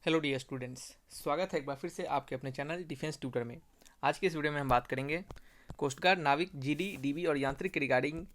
Hello dear students, स्वागत है एक बार फिर से आपके अपने चैनल डिफेंस ट्यूटर में। आज की इस वीडियो में हम बात करेंगे कोस्ट गार्ड, नाविक, जीडी, डीबी और यांत्रिक के रिगार्डिंग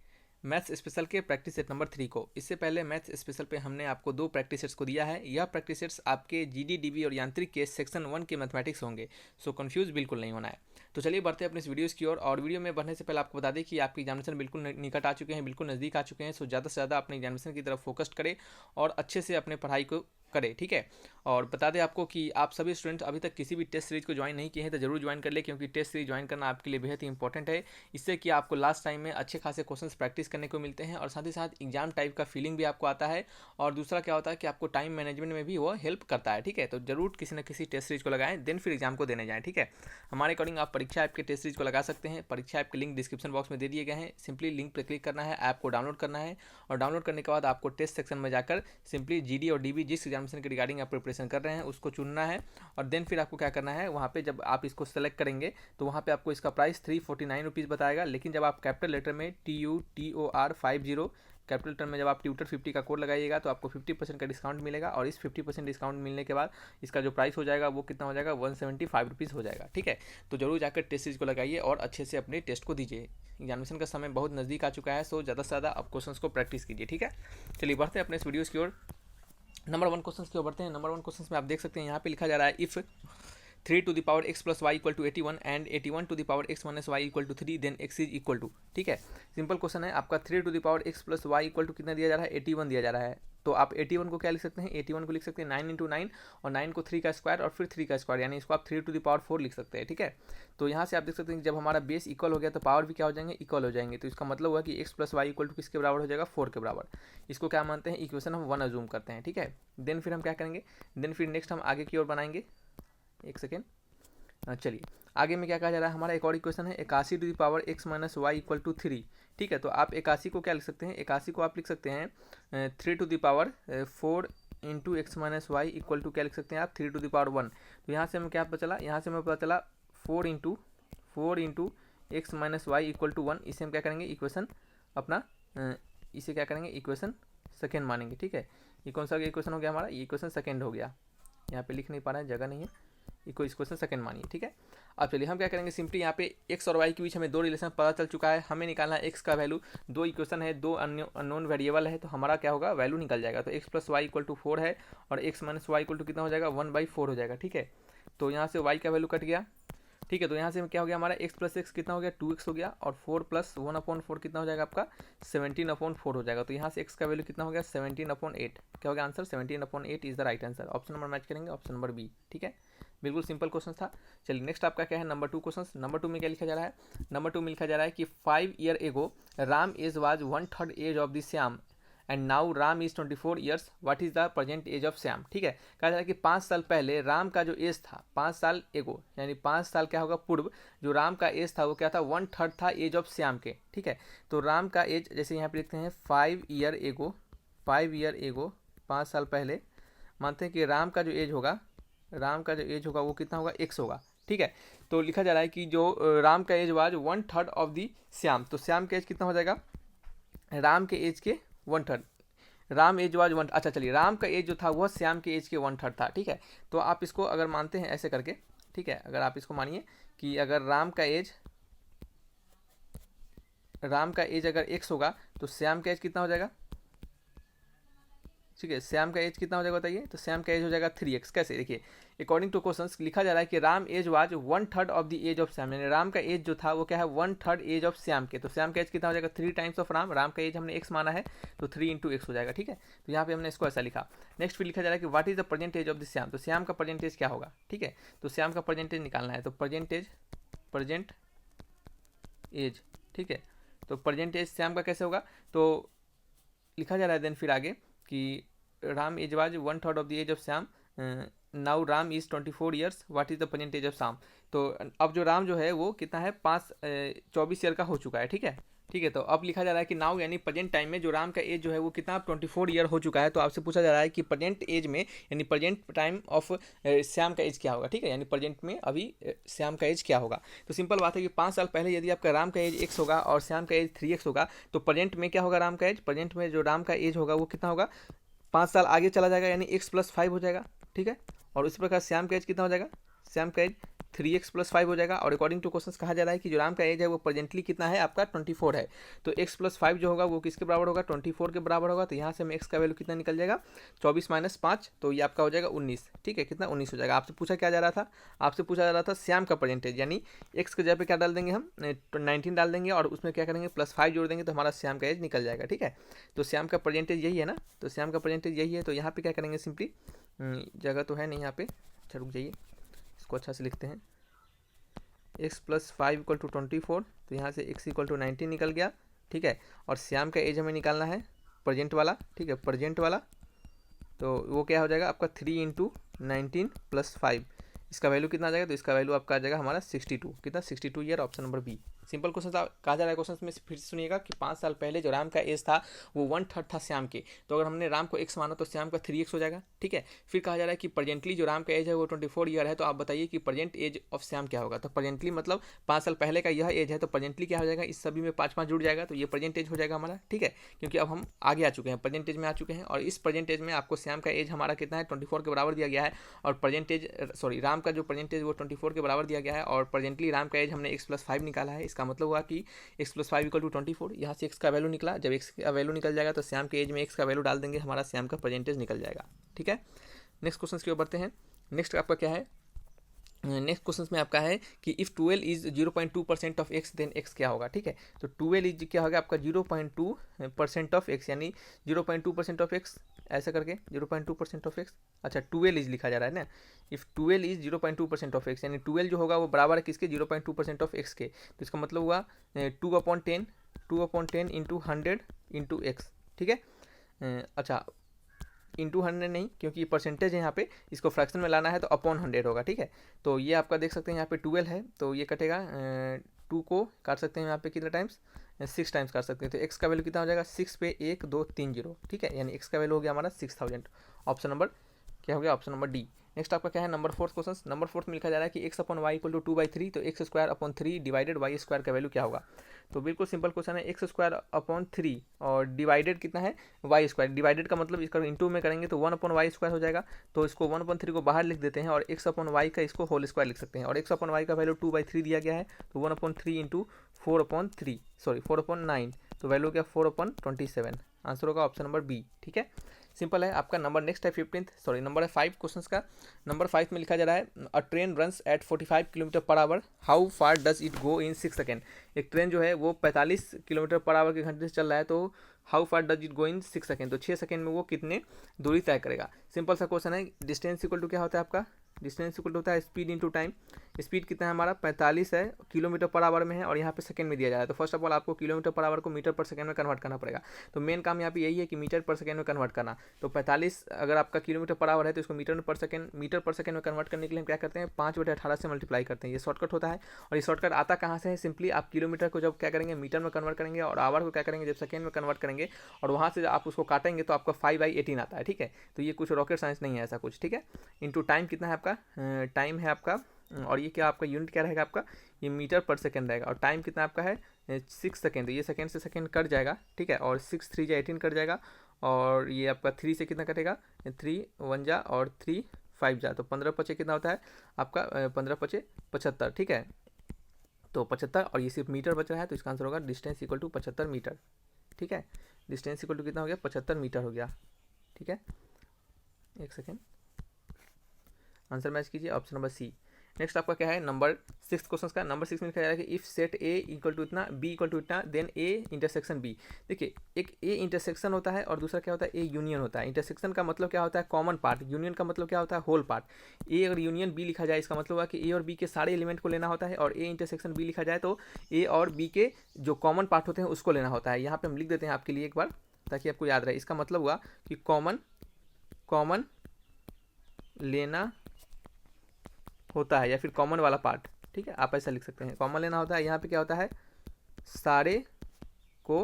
मैथ्स स्पेशल के प्रैक्टिस सेट नंबर 3 को। इससे पहले मैथ्स स्पेशल पे हमने आपको 2 प्रैक्टिस सेट्स को दिया है। यह प्रैक्टिस सेट्स आपके जीडी, डीबी और यांत्रिक के सेक्शन 1 के मैथमेटिक्स होंगे, सो कंफ्यूज बिल्कुल नहीं होना है। तो चलिए बढ़ते हैं अपने इस वीडियोज़ की ओर। और वीडियो में बढ़ने से पहले आपको बता दें कि आपकी एग्जामिनेशन बिल्कुल निकट आ चुके हैं, बिल्कुल नज़दीक आ चुके हैं। सो ज़्यादा से ज़्यादा अपने एग्जामिनेशन की तरफ फोकस करें और अच्छे से अपने पढ़ाई को करें, ठीक है। और बता दें आपको कि आप सभी स्टूडेंट्स अभी तक किसी भी टेस्ट सीरीज को ज्वाइन नहीं किए हैं तो जरूर ज्वाइन कर ले, क्योंकि टेस्ट सीरीज ज्वाइन करना आपके लिए बेहद ही इंपॉर्टेंट है। इससे कि आपको लास्ट टाइम में अच्छे खासे क्वेश्चंस प्रैक्टिस करने को मिलते हैं और साथ ही साथ एग्जाम टाइप का फीलिंग भी आपको आता है। और दूसरा क्या होता है कि आपको टाइम मैनेजमेंट में भी वो हेल्प करता है, ठीक है। तो जरूर किसी न किसी टेस्ट सीरीज को लगाएं, देन फिर एग्जाम को देने जाएं, ठीक है। हमारे अकॉर्डिंग आप परीक्षा ऐप के टेस्ट सीरीज को लगा सकते हैं। परीक्षा ऐप के लिंक डिस्क्रिप्शन बॉक्स में दे दिए गए हैं। सिंपली लिंक पर क्लिक करना है, ऐप को डाउनलोड करना है और डाउनलोड करने के बाद आपको टेस्ट सेक्शन में जाकर सिंपली जीडी और डीबी जिस एग्जामिनेशन के रिगार्डिंग आप प्रिपरेशन कर रहे हैं उसको चुनना है। और देन फिर आपको क्या करना है, वहाँ पे जब आप इसको सेलेक्ट करेंगे तो वहाँ पे आपको इसका प्राइस 349 रुपीज़ बताएगा। लेकिन जब आप कैपिटल लेटर में TUTOR50 कैपिटल लेटर में जब आप ट्यूटर 50 का कोड लगाइएगा तो आपको 50% का डिस्काउंट मिलेगा। और इस 50% डिस्काउंट मिलने के बाद इसका जो प्राइस हो जाएगा वो कितना हो जाएगा, 175 रुपीज़ हो जाएगा, ठीक है। तो जरूर जाकर टेस्ट सीरीज को लगाइए और अच्छे से अपने टेस्ट को दीजिए। एग्जामिनेशन का समय बहुत नज़दीक आ चुका है, सो ज़्यादा से ज़्यादा आप क्वेश्चन को प्रैक्टिस कीजिए, ठीक है। चलिए बढ़ते हैं अपने इस वीडियोज़ की ओर। नंबर 1 क्वेश्चन की ओर बढ़ते हैं। नंबर 1 क्वेश्चन में आप देख सकते हैं यहाँ पे लिखा जा रहा है, if 3 to the power x plus y equal to 81 and 81 to the power x minus y equal to 3 then x is equal to, ठीक है। सिंपल क्वेश्चन है आपका। 3 to the power x plus y equal to कितना दिया जा रहा है, 81 दिया जा रहा है। तो आप 81 को क्या लिख सकते हैं, 81 को लिख सकते हैं 9 × 9 और 9 को 3 का स्क्वायर और फिर 3 का स्क्वायर, यानी इसको आप 3 to the power 4 लिख सकते हैं, ठीक है। तो यहाँ से आप देख सकते हैं कि जब हमारा बेस इक्वल हो गया तो पावर भी क्या हो जाएंगे, इक्वल हो जाएंगे। तो इसका मतलब हुआ कि x plus y equal to किसके बराबर हो जाएगा, 4 के बराबर। इसको क्या मानते हैं, इक्वेशन हम 1 अज्यूम करते हैं, ठीक है। देन फिर हम क्या करेंगे, देन फिर नेक्स्ट हम आगे की ओर बनाएंगे। एक सेकेंड, चलिए आगे में क्या कहा जा रहा है, हमारा एक और इक्वेशन है 81 to the power x minus y equal to 3, ठीक है। तो आप 81 को क्या लिख सकते हैं, 81 को आप लिख सकते हैं 3 to the power 4 into x minus y equal to क्या लिख सकते हैं आप, 3 टू द पावर 1। तो यहाँ से हमें क्या पता चला, यहाँ से हमें पता चला 4 into x minus y equal to 1। इसे हम क्या करेंगे, इक्वेशन अपना इसे क्या करेंगे, इक्वेशन सेकेंड मानेंगे, ठीक है। ये कौन सा इक्वेशन हो गया हमारा, ये इक्वेशन सेकेंड हो गया। यहाँ पे लिख नहीं पा रहा है, जगह नहीं है, इसको क्वेश्चन सेकंड मानिए, ठीक है। अब चलिए हम क्या करेंगे, सिंपली यहाँ पे x और y के बीच हमें 2 रिलेशन पता चल चुका है। हमें निकालना है x का वैल्यू। 2 इक्वेशन है, 2 अननोन वेरिएबल है, तो हमारा क्या होगा, वैल्यू निकल जाएगा। तो x plus y equal to 4 है और x minus y equal to कितना हो जाएगा, 1/4 हो जाएगा, ठीक है। तो यहाँ से y का वैल्यू कट गया, ठीक है। तो यहाँ से क्या हो गया हमारा, x प्लस एक्स कितना हो गया, 2x हो गया और 4 प्लस 1/4 कितना हो जाएगा आपका, 17/4 हो जाएगा। तो यहाँ से x का वैल्यू कितना हो गया, 17/8। क्या हो गया answer, 17/8 is the right answer. Option number match करेंगे, ऑप्शन नंबर बी, ठीक है। बिल्कुल सिंपल क्वेश्चन था। चलिए नेक्स्ट आपका क्या है, नंबर 2 क्वेश्चन। नंबर 2 में क्या लिखा जा रहा है, नंबर 2 में लिखा जा रहा है कि 5 year ago Ram age was 1/3 age of the Shyam and now Ram is 24 years, what is the present age of Shyam, ठीक है। कहा जा रहा है कि 5 साल पहले राम का जो एज था, 5 साल एगो यानी 5 साल क्या होगा पूर्व, जो राम का एज था वो क्या था, 1/3 था एज ऑफ श्याम के, ठीक है। तो राम का एज जैसे यहाँ पे लिखते हैं 5 ईयर एगो, 5 साल पहले मानते हैं कि राम का जो एज होगा, राम का जो एज होगा वो कितना होगा, x होगा, ठीक है। तो लिखा जा रहा है कि जो राम का age was 1/3 of the Shyam, तो श्याम का एज कितना हो जाएगा, राम के एज के 1/3। राम एज वाज 1, अच्छा चलिए राम का एज जो था वह श्याम के एज के 1/3 था, ठीक है। तो आप इसको अगर मानते हैं ऐसे करके, ठीक है, अगर आप इसको मानिए कि अगर राम का एज अगर x होगा तो श्याम का एज कितना हो जाएगा, ठीक है। श्याम का एज कितना हो जाएगा बताइए, तो श्याम का एज हो जाएगा 3x। कैसे, देखिए अकॉर्डिंग टू क्वेश्चंस लिखा जा रहा है कि Ram age was 1/3 of the age of Shyam, यानी राम का एज जो था वो क्या है, 1/3 एज ऑफ श्याम के। तो श्याम का एज कितना हो जाएगा, 3 टाइम्स ऑफ राम। राम का एज हमने x माना है तो 3 इंटू एक्स हो जाएगा, ठीक है। तो यहाँ पे हमने इसको ऐसा लिखा। नेक्स्ट फिर लिखा जा रहा है कि what is the present age of the Shyam, तो श्याम का प्रेजेंट एज क्या होगा, ठीक है। तो श्याम का प्रेजेंट एज निकालना है, तो प्रेजेंट एज, ठीक है। तो प्रेजेंट एज श्याम का कैसे होगा, तो लिखा जा रहा है देन फिर आगे कि Ram age was 1/3 of the age of Shyam, now Ram is 24 years, what is the present age of Shyam. तो अब जो राम जो है वो कितना है, 24 ईयर का हो चुका है, ठीक है, ठीक है। तो अब लिखा जा रहा है कि नाउ यानी प्रेजेंट टाइम में जो राम का एज जो है वो कितना 24 ईयर हो चुका है। तो आपसे पूछा जा रहा है कि प्रेजेंट एज में यानी प्रेजेंट टाइम ऑफ श्याम का एज क्या होगा, ठीक है, यानी प्रेजेंट में अभी श्याम का एज क्या होगा। तो सिंपल बात है कि 5 साल पहले यदि आपका राम का एज x होगा और श्याम का एज 3x होगा, तो प्रेजेंट में क्या होगा, राम का एज, प्रेजेंट में जो राम का एज होगा वो कितना होगा, 5 साल आगे चला जाएगा यानी x + 5 हो जाएगा, ठीक है। और उसी प्रकार श्याम का एज कितना हो जाएगा, श्याम का एज 3x + 5 हो जाएगा। और अकॉर्डिंग टू क्वेश्चन कहा जा रहा है कि जो राम का एज है वो प्रेजेंटली कितना है आपका 24 है। तो x + 5 जो होगा वो किसके बराबर होगा, 24 के बराबर होगा। तो यहाँ से हमें x का वैल्यू कितना निकल जाएगा, 24 - 5, तो ये आपका हो जाएगा 19, ठीक है। कितना, 19 हो जाएगा। आपसे पूछा क्या जा रहा था, आपसे पूछा जा रहा था श्याम का परसेंटेज, यानी x के जगह पे क्या डाल देंगे हम, 19 डाल देंगे और उसमें क्या करेंगे +5 जोड़ देंगे, तो हमारा श्याम का एज निकल जाएगा, ठीक है। तो श्याम का परसेंटेज यही है ना, तो श्याम का परसेंटेज यही है। तो यहाँ पे क्या करेंगे, सिंपली जगह तो है नहीं यहाँ पे, अच्छा रुक जाइए, इसको अच्छा से लिखते हैं। x + 5 = 24, तो यहाँ से x = 19 निकल गया, ठीक है। और श्याम का एज हमें निकालना है प्रेजेंट वाला, ठीक है, प्रेजेंट वाला। तो वो क्या हो जाएगा आपका 3 × 19 + 5, इसका वैल्यू कितना आ जाएगा, तो इसका वैल्यू आपका आ जाएगा हमारा 62, कितना, 62 year, option number B. Simple question कहा जा रहा है क्वेश्चन में, फिर से सुनिएगा कि 5 साल पहले जो राम का एज था वो 1/3 था श्याम के। तो अगर हमने राम को x माना तो श्याम का 3x हो जाएगा, ठीक है। फिर कहा जा रहा है कि प्रेजेंटली जो राम का एज है वो 24 ईयर है। तो आप बताइए कि प्रेजेंट एज ऑफ श्याम क्या होगा। तो प्रेजेंटली मतलब 5 साल पहले का यह एज है, तो प्रेजेंटली क्या हो जाएगा, इस सभी में 5 5 जुड़ जाएगा, तो ये प्रेजेंट एज हो जाएगा हमारा, ठीक है। क्योंकि अब हम आगे आ चुके हैं, प्रेजेंट एज में आ चुके हैं। और इस प्रेजेंट एज में आपको श्याम का एज हमारा कितना है, 24 के बराबर दिया गया है। और प्रेजेंट एज राम का जो प्रेजेंट एज वो 24 के बराबर दिया गया है। और प्रेजेंटली राम का एज हमने x + 5 निकाला है। इसका मतलब हुआ कि x + 5 = 24, यहाँ से x का वैल्यू निकला। जब x का वैल्यू निकल जाएगा तो श्याम के एज में x का वैल्यू डाल देंगे, हमारा श्याम का परसेंटेज निकल जाएगा, ठीक है। नेक्स्ट क्वेश्चन की ओर बढ़ते हैं। नेक्स्ट आपका क्या है, नेक्स्ट क्वेश्चन में आपका है कि if 12 is 0.2% of x then x क्या होगा, ठीक है। तो 12 इज क्या होगा आपका 0.2% ऑफ x, यानी 0.2% ऑफ x, ऐसा करके 0.2% ऑफ x। अच्छा 12 इज लिखा जा रहा है ना, इफ़ 12 इज 0.2% ऑफ x, यानी 12 जो होगा वो बराबर है किसके, 0.2% ऑफ x के। तो इसका मतलब हुआ 2/10 × 100 × x, ठीक है। अच्छा इंटू 100 नहीं, क्योंकि ये परसेंटेज है यहाँ पे, इसको फ्रैक्शन में लाना है तो अपॉन 100 होगा, ठीक है। तो ये आपका देख सकते हैं यहाँ पे 12 है, तो ये कटेगा 2 को काट सकते हैं यहाँ पे कितने टाइम्स, 6 टाइम्स काट सकते हैं। तो x का वैल्यू कितना हो जाएगा, 6 पे 1 2 3 0, ठीक है। यानी x का वैल्यू हो गया हमारा 6000, ऑप्शन नंबर क्या हो गया, ऑप्शन नंबर डी। नेक्स्ट आपका क्या है, नंबर 4 क्वेश्चन। नंबर 4 में लिखा जा रहा है कि x/y = 2/3, तो x² 3 / y² का वैल्यू क्या होगा। तो बिल्कुल सिंपल क्वेश्चन है, x² 3 और डिवाइडेड कितना है, y²। डिवाइडेड का मतलब इसका इंटू में करेंगे तो 1/y² हो जाएगा। तो इसको 1/3 को बाहर लिख देते हैं और x/y का इसको होल स्क्वायर लिख सकते हैं। और x/y का वैल्यू 2/3 दिया गया है, तो 1/3 × 4/3 सॉरी 4/9, तो वैल्यू क्या 4/27, आंसर होगा ऑप्शन नंबर बी, ठीक है। सिंपल है आपका। नंबर नेक्स्ट है 15 नंबर है 5 क्वेश्चन का। नंबर 5 में लिखा जा रहा है अ train runs at 45 km/h, how far does it go in 6 second. एक ट्रेन जो है वो 45 km/h के घंटे से चल रहा है, तो how far does it go in 6 second, तो 6 सेकेंड में वो कितने दूरी तय करेगा। सिंपल सा क्वेश्चन है। डिस्टेंस इक्वल टू क्या होता है आपका, डिस्टेंस इक्वल होता है स्पीड इंटू टाइम। स्पीड कितना है हमारा 45 है, km/h में है, और यहाँ पे सेकंड में दिया जा रहा है। तो फर्स्ट ऑफ ऑल आपको km/h को मीटर/सेकंड में कन्वर्ट करना पड़ेगा। तो मेन काम यहाँ पे यही है कि मीटर/सेकंड में कन्वर्ट करना। तो 45 अगर आपका km/h है तो इसको मीटर/सेकंड में कन्वर्ट करने के लिए हम क्या करते हैं, 5/18 से मल्टीप्लाई करते हैं। ये शॉर्टकट होता है। और ये शॉर्टकट आता कहाँ से है, सिंपली आप किलोमीटर को जब क्या करेंगे मीटर में कन्वर्ट करेंगे, और आवर को क्या करेंगे जब सेकंड में कन्वर्ट करेंगे, और वहाँ से आप उसको काटेंगे तो आपका 5/18 आता है, ठीक है। तो ये कुछ रॉकेट साइंस नहीं है ऐसा कुछ, ठीक है। इंटू टाइम कितना है आपका, टाइम है आपका, और ये क्या आपका यूनिट क्या रहेगा आपका, ये मीटर/सेकंड रहेगा। और टाइम कितना आपका है 6 सेकेंड, ये सेकेंड से सेकेंड कट जाएगा, ठीक है। और 6 3 × 18 कट जाएगा, और ये आपका 3 से कितना कटेगा, 3 1 जा और 3 5 जा, तो 15×5 कितना होता है आपका 15×5 75, ठीक है। तो 75, और ये सिर्फ मीटर बच रहा है, तो इसका आंसर होगा डिस्टेंस इक्वल टू 75 मीटर, ठीक है। डिस्टेंस इक्वल टू कितना हो गया, 75 मीटर हो गया, ठीक है। एक सेकेंड, आंसर मैच कीजिए, ऑप्शन नंबर सी। नेक्स्ट आपका क्या है, नंबर 6 क्वेश्चन का। नंबर 6 में लिखा जा रहा है कि if set A equal to इतना, बी इक्वल टू इतना, देन ए इंटरसेक्शन बी। देखिए एक ए इंटरसेक्शन होता है और दूसरा क्या होता है, ए यूनियन होता है। इंटरसेक्शन का मतलब क्या होता है, कॉमन पार्ट। यूनियन का मतलब क्या होता है, होल पार्ट। ए अगर यूनियन बी लिखा जाए, इसका मतलब हुआ कि ए और बी के सारे एलिमेंट को लेना होता है, और ए इंटरसेक्शन बी लिखा जाए तो ए और बी के जो कॉमन पार्ट होते हैं उसको लेना होता है। यहाँ पे हम लिख देते हैं आपके लिए एक बार, ताकि आपको याद रहे। इसका मतलब हुआ कि कॉमन लेना होता है, या फिर कॉमन वाला पार्ट, ठीक है, आप ऐसा लिख सकते हैं, कॉमन लेना होता है। यहाँ पे क्या होता है, सारे को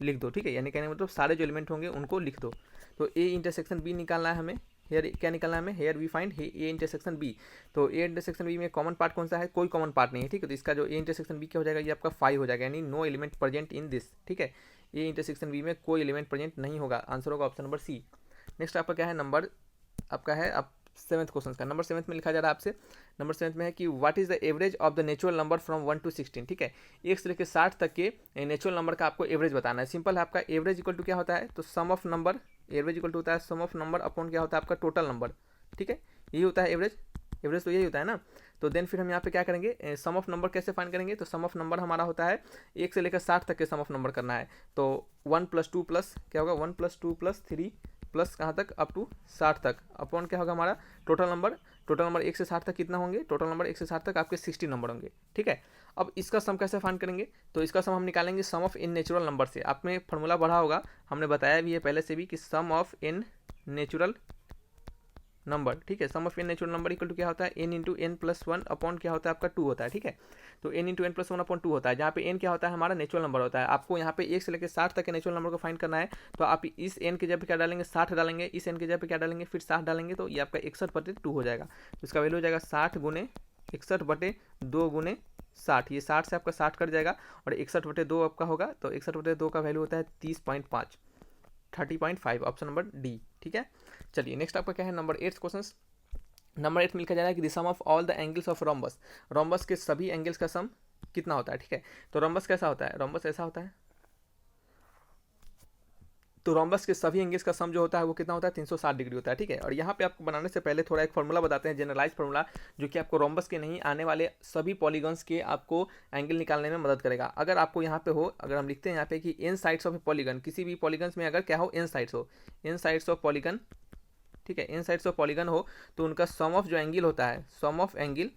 लिख दो, ठीक है। यानी कहने मतलब सारे जो एलिमेंट होंगे उनको लिख दो। तो ए इंटरसेक्शन बी निकालना है हमें। हेयर क्या निकालना है हमें, here we find A intersection B. तो ए इंटरसेक्शन बी में कॉमन पार्ट कौन सा है, कोई कॉमन पार्ट नहीं है, ठीक है। तो इसका जो ए इंटरसेक्शन बी क्या हो जाएगा, ये आपका 5 हो जाएगा, यानी no element present in this, ठीक है। ए इंटरसेक्शन बी में कोई एलिमेंट प्रेजेंट नहीं होगा, आंसर होगा ऑप्शन नंबर सी। नेक्स्ट आपका क्या है, नंबर आपका है आप 7th क्वेश्चन का नंबर 7th में लिखा जा रहा है आपसे। नंबर 7th में है कि what is the average of the natural number from 1 to 16। ठीक है, 1 से लेकर 60 तक के नेचुरल नंबर का आपको एवरेज बताना है। सिंपल है, आपका एवरेज इक्वल टू क्या होता है, तो sum of number, average equal to होता है सम ऑफ नंबर अपॉन क्या होता है आपका टोटल नंबर। ठीक है, यही होता है एवरेज, एवरेज तो यही होता है ना। तो देन फिर हम यहाँ पे क्या करेंगे, सम ऑफ नंबर कैसे फाइंड करेंगे, तो सम ऑफ नंबर हमारा होता है 1 से लेकर 60 तक के सम ऑफ नंबर करना है। तो 1 + 2 प्लस क्या होगा, 1 + 2 + 3 प्लस कहाँ तक, अप टू 60 तक, अपॉन क्या होगा हमारा टोटल नंबर। टोटल नंबर 1 से 60 तक कितना होंगे, टोटल नंबर 1 से 60 तक आपके 60 नंबर होंगे। ठीक है, अब इसका सम कैसे फाइंड करेंगे, तो इसका सम हम निकालेंगे सम ऑफ इन नेचुरल नंबर से। आपने फॉर्मूला पढ़ा होगा, हमने बताया भी है पहले से भी कि sum of n natural number. ठीक है, sum of n natural number equal to क्या होता है, n into n plus one upon क्या होता है आपका 2 होता है। ठीक है, तो n into n plus one upon 2 होता है, जहाँ पे n क्या होता है हमारा नेचुरल नंबर होता है। आपको यहाँ पे 1 से लेकर 60 तक के नेचुरल नंबर को फाइंड करना है। तो आप इस n के जगह पे क्या डालेंगे, 60 डालेंगे, इस n के जगह पे क्या डालेंगे, फिर 60 डालेंगे, तो ये आपका 61/2 हो जाएगा। तो इसका वैल्यू हो जाएगा 60 गुने 61/2 गुने 60। ये 60 से आपका 60 कट जाएगा और 61/2 आपका होगा, तो 61/2 का वैल्यू होता है 30.5, 30.5, ऑप्शन नंबर डी। ठीक है, चलिए नेक्स्ट आपका क्या है, नंबर 8 क्वेश्चन। नंबर 8 में लिखा जा रहा है कि the sum of all the angles of rhombus. Rhombus के सभी एंगल्स का सम कितना होता है। ठीक है, तो रोम्बस कैसा होता है, रोम्बस ऐसा होता है, तो रोम्बस के सभी एंगल्स का सम जो होता है वो कितना होता है, 360 डिग्री होता है। ठीक है, और यहाँ पे आपको बनाने से पहले थोड़ा एक फॉर्मूला बताते हैं, जनरलाइज फॉर्मूला, जो कि आपको रोम्बस के नहीं आने वाले सभी पॉलीगन्स के आपको एंगल निकालने में मदद करेगा। अगर आपको यहाँ पे हो, अगर हम लिखते हैं यहाँ पे कि n sides of a polygon, किसी भी पॉलीगन्स में अगर क्या हो, एन साइड्स हो, एन साइड्स ऑफ पॉलीगन। ठीक है, इन साइड्स ऑफ पॉलीगन हो तो उनका सम ऑफ जो एंगल होता है, सम ऑफ एंगल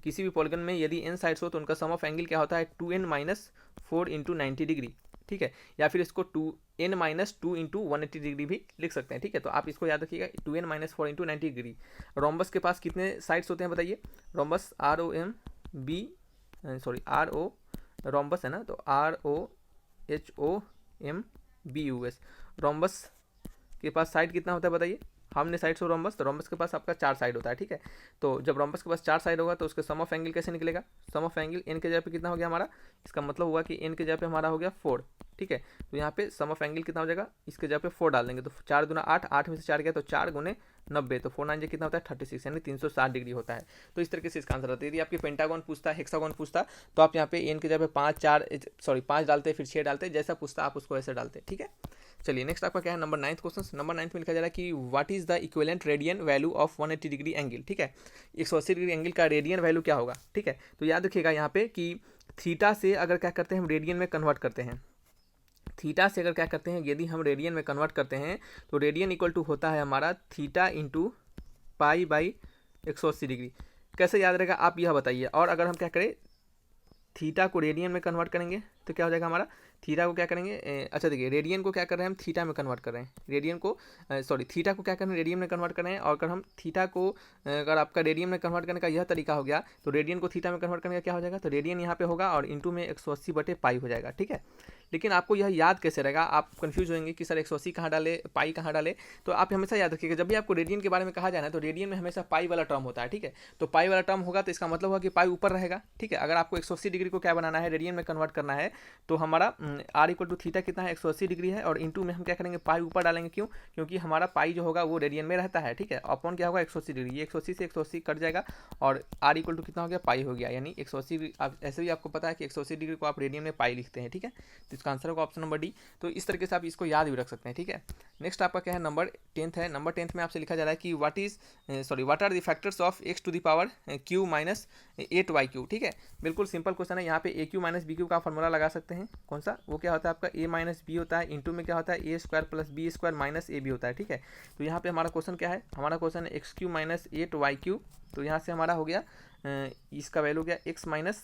किसी भी पॉलीगन में यदि इन साइड्स हो तो उनका सम ऑफ एंगल क्या होता है, 2n-4 इंटू 90 डिग्री। ठीक है, या फिर इसको 2n-2 इंटू 180 डिग्री भी लिख सकते हैं। ठीक है, तो आप इसको याद रखिएगा, 2n-4 इंटू 90 डिग्री। रोम्बस के पास कितने साइड्स होते हैं बताइए, रोम्बस ROMB रोम्बस है ना, तो ROHOMBUS रोम्बस के पास साइड कितना होता है बताइए, हमने साइड्स हो रोम्बस, तो रोम्बस के पास आपका 4 साइड होता है। ठीक है, तो जब रोम्बस के पास 4 साइड होगा तो उसका सम ऑफ एंगल कैसे निकलेगा, सम ऑफ एंगल n के जगह पे कितना हो गया हमारा, इसका मतलब हुआ कि n के जगह पे हमारा हो गया 4। ठीक है, तो यहाँ पे सम ऑफ एंगल कितना हो जाएगा, इसके जगह पे 4 डाल देंगे, तो 4 दूना 8, 8 में से 4 गया तो 4 गुने 90, तो 4 9 कितना होता है 36, यानी 360 डिग्री होता है। तो इस तरीके से इसका आंसर आता है। यदि आपके पेंटागन पूछता, हेक्सागन पूछता, तो आप यहाँ पे n के जगह पे 5 डालते, फिर 6 डालते, जैसा पूछता आप उसको ऐसे डालते। ठीक है, चलिए नेक्स्ट आपका क्या है, नंबर 9 क्वेश्चन। नंबर 9 में लिखा जा रहा है कि what is the equivalent radian value of 180 degree angle. ठीक है, 180 डिग्री एंगल का रेडियन वैल्यू क्या होगा। ठीक है, तो याद रखिएगा यहाँ पे कि थीटा से अगर क्या करते हैं हम रेडियन में कन्वर्ट करते हैं, थीटा से अगर क्या करते हैं यदि हम रेडियन में कन्वर्ट करते हैं तो रेडियन इक्वल टू होता है हमारा थीटा इंटू π/180 डिग्री। कैसे याद रहेगा आप यह बताइए। और अगर हम क्या करें, थीटा को रेडियन में कन्वर्ट करेंगे तो क्या हो जाएगा हमारा, थीटा को क्या करेंगे, अच्छा देखिए, रेडियन को क्या कर रहे हैं हम, थीटा में कन्वर्ट कर रहे हैं, रेडियन को थीटा को क्या कर रहे हैं, रेडियन में कन्वर्ट कर रहे हैं। और अगर हम थीटा को अगर आपका रेडियन में कन्वर्ट करने का यह तरीका हो गया तो रेडियन को थीटा में कन्वर्ट करने का क्या हो जाएगा, तो रेडियन यहाँ पे होगा और इंटू में 180/π हो जाएगा। ठीक है, लेकिन आपको यह याद कैसे रहेगा, आप कंफ्यूज होंगे कि सर 180 कहाँ डाले, पाई कहाँ डाले। तो आप हमेशा याद रखिएगा, जब भी आपको रेडियन के बारे में कहा जाना है तो रेडियन में हमेशा पाई वाला टर्म होता है। ठीक है, तो पाई वाला टर्म होगा तो इसका मतलब होगा कि पाई ऊपर रहेगा। ठीक है, अगर आपको 180 डिग्री को क्या बनाना है, रेडियन में कन्वर्ट करना है, तो हमारा r इक्वल टू थीटा कितना है, 180 डिग्री है, और इंटू में हम क्या करेंगे, पाई ऊपर डालेंगे। क्यों, क्योंकि हमारा पाई जो होगा वो रेडियन में रहता है। ठीक है, अपॉन क्या होगा 180 डिग्री, ये 180 से 180 कट जाएगा और r इक्वल टू कितना हो गया, पाई हो गया, यानी 180। आप ऐसे भी आपको पता है कि 180 डिग्री को आप रेडियन में पाई लिखते हैं। ठीक है, तो इसका आंसर होगा ऑप्शन नंबर डी। तो इस तरीके से आप इसको याद भी रख सकते हैं। ठीक है, नेक्स्ट आपका क्या है, नंबर 10 है। नंबर 10 में आपसे लिखा जा रहा है कि what are the factors of x to the power q minus 8y3। ठीक है, बिल्कुल सिंपल क्वेश्चन है। यहाँ पे a q minus B q का फॉर्मूला लगा सकते हैं। कौन सा, वो क्या होता है आपका a माइनस बी होता है, इंटू में क्या होता है a square plus B square minus A B होता है। ठीक है, तो यहाँ पे हमारा क्वेश्चन क्या है, हमारा क्वेश्चन है x3 माइनस 8y3। तो यहाँ से हमारा हो गया इसका वैल्यू गया x माइनस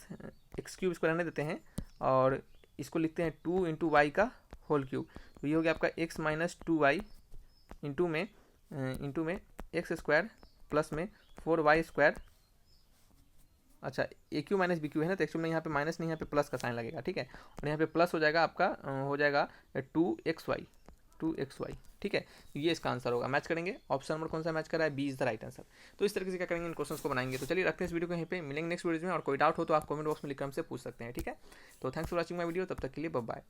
x3, इसको रहने देते हैं और इसको लिखते हैं 2 इंटू वाई का होल क्यूब। तो ये हो गया आपका x माइनस 2y इंटू में एक्स स्क्वायर प्लस में 4y स्क्वायर। अच्छा, ए क्यू माइनस बी क्यू है ना, तो एक्चुअल में यहाँ पे माइनस नहीं, यहाँ पे प्लस का साइन लगेगा। ठीक है, और यहाँ पे प्लस हो जाएगा आपका, हो जाएगा 2xy। ठीक है, तो ये इसका आंसर होगा। मैच करेंगे, ऑप्शन नंबर कौन सा मैच कर रहा है, B is the right answer. तो इस तरीके से क्या करेंगे, इन क्वेश्चंस को बनाएंगे। तो चलिए रखते हैं इस वीडियो को यहीं पे, मिलेंगे नेक्स्ट वीडियो में। और कोई डाउट हो तो आप कमेंट बॉक्स में लिखकर हमसे पूछ सकते हैं। ठीक है, तो thanks for watching my video, तब तक के लिए बाय बाय।